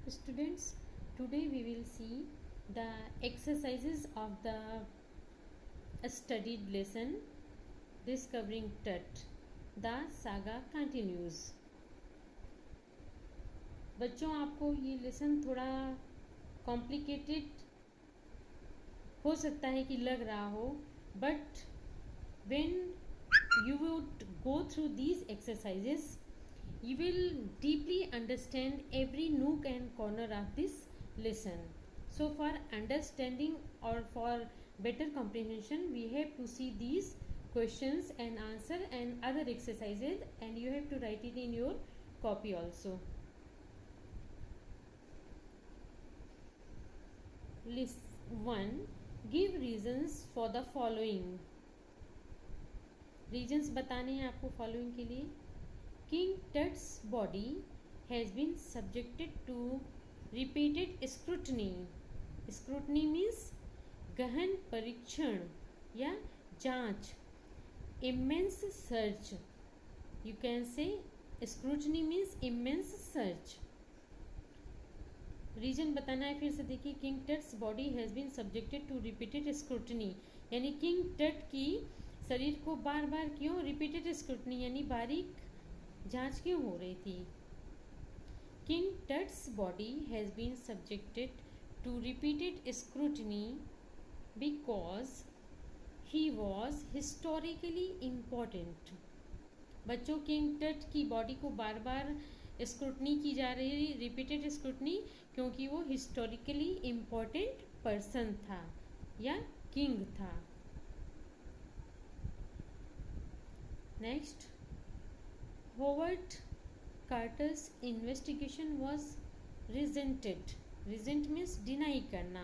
Students, today we will see the exercises of the studied lesson Discovering Tut. The saga continues. बच्चों, आपको ये lesson थोड़ा complicated हो सकता है कि लग रहा हो, but when you would go through these exercises, you will deeply understand every nook and corner of this lesson. So for understanding or for better comprehension, we have to see these questions and answer and other exercises, and you have to write it in your copy also. List 1. Give reasons for the following. Reasons बताने हैं आपको following के लिए. King Tut's body has been subjected to repeated scrutiny. Scrutiny means गहन परीक्षण या जांच. Immense search, you can say scrutiny means immense search. Reason बताना है, फिर से देखिए. King Tut's body has been subjected to repeated scrutiny, यानी किंग टट की शरीर को बार बार क्यों रिपीटेड स्क्रूटनी यानी बारीक जांच क्यों हो रही थी. King Tut's body has been subjected to repeated scrutiny because he was historically important. बच्चों, किंग टट की बॉडी को बार बार स्क्रूटनी की जा रही, रिपीटेड स्क्रूटनी, क्योंकि वो हिस्टोरिकली इम्पॉर्टेंट पर्सन था या किंग था. Next, Howard Carter's investigation was resented. Resent means deny करना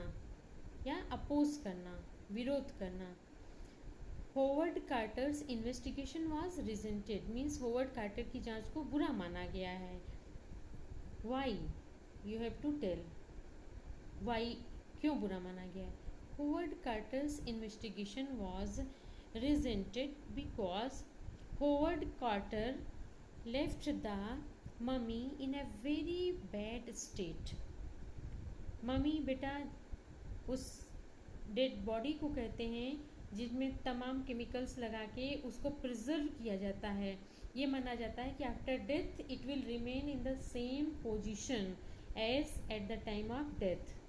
या अपोज करना, विरोध करना. Howard Carter's investigation was resented means Howard Carter की जांच को बुरा माना गया है. Why, you have to tell why, क्यों बुरा माना गया है. Howard Carter's investigation was resented because Howard Carter left the mummy in a very bad state. Mummy बेटा उस डेड बॉडी को कहते हैं जिसमें तमाम केमिकल्स लगा के उसको प्रिजर्व किया जाता है. ये माना जाता है कि after death it will remain in the same position as at the time of death.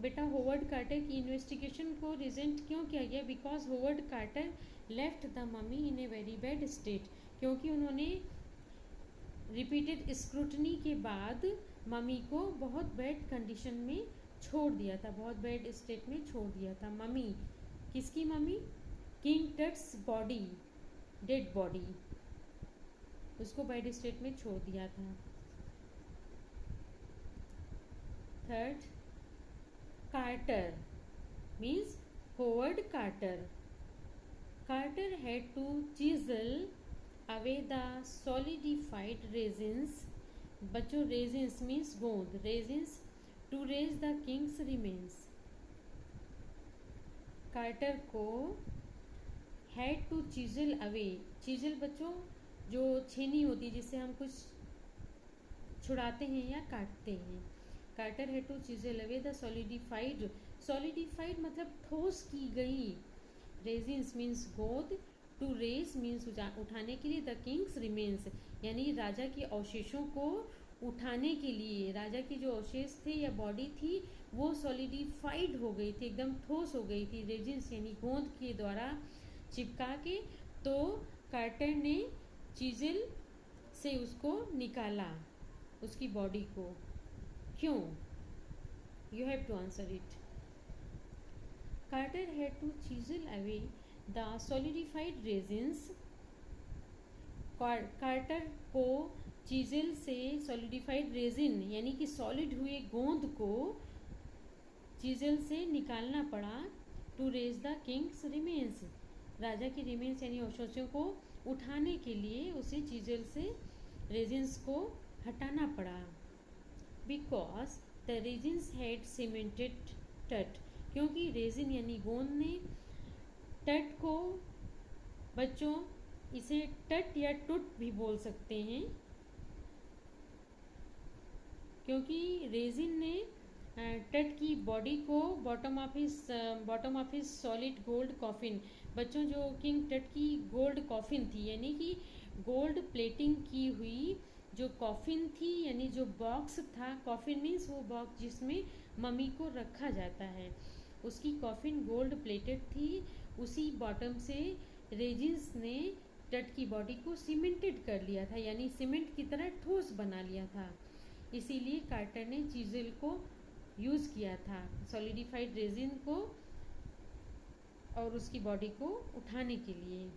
बेटा, होवर्ड कार्टर की इन्वेस्टिगेशन को रिजेंट क्यों किया गया. Because Howard Carter left the mummy in a very bad state, क्योंकि उन्होंने रिपीटेड स्क्रूटनी के बाद मम्मी को बहुत बैड कंडीशन में छोड़ दिया था, बहुत बैड स्टेट में छोड़ दिया था. मम्मी, किसकी mummy? King Tut's body, dead body, उसको बैड स्टेट में छोड़ दिया था. Third, Carter means Howard Carter. Carter had to chisel away the solidified resins. बच्चों, resins means गोंद, resins to raise the king's remains. Carter को had to chisel away. chisel बच्चों जो छेनी होती है जिससे हम कुछ छुड़ाते हैं या काटते हैं. Carter had to chisel away the solidified. Solidified मतलब ठोस की गई. रेजिन्स मीन्स गोंद. टू रेज मीन्स उठाने के लिए. द किंग्स रिमेन्स यानी राजा के अवशेषों को उठाने के लिए. राजा की जो अवशेष थे या बॉडी थी वो सॉलिडिफाइड हो गई थी, एकदम ठोस हो गई थी. रेजिन्स यानी गोंद के द्वारा चिपका के. तो कार्टर ने चिजल से उसको निकाला, उसकी बॉडी को. क्यों? You have to answer it. Carter had to chisel away the solidified resins. Carter को चीजल से सॉलिडिफाइड रेजिन यानी कि सॉलिड हुए गोंद को चीजल से निकालना पड़ा. To raise the king's remains, राजा की रिमेन्स यानी अवशेषों को उठाने के लिए उसे चीजल से रेजिन्स को हटाना पड़ा. Because the resins had cemented टट, क्योंकि रेजिन यानी गोंद ने टट को, बच्चों इसे टट या टुट भी बोल सकते हैं, क्योंकि रेजिन ने टट की बॉडी को bottom of his solid gold coffin, बच्चों जो किंग टट की गोल्ड कॉफिन थी, यानी कि गोल्ड प्लेटिंग की हुई जो कॉफिन थी, यानी जो बॉक्स था, कॉफिन मीन्स वो बॉक्स जिसमें मम्मी को रखा जाता है, उसकी कॉफिन गोल्ड प्लेटेड थी। उसी बॉटम से रेजिन्स ने टट की बॉडी को सीमेंटेड कर लिया था, यानी सीमेंट की तरह ठोस बना लिया था। इसीलिए कार्टर ने चीज़ल को यूज़ किया था, सॉलिडिफाइड रेजिन को और उसकी बॉडी को उठाने के लिए।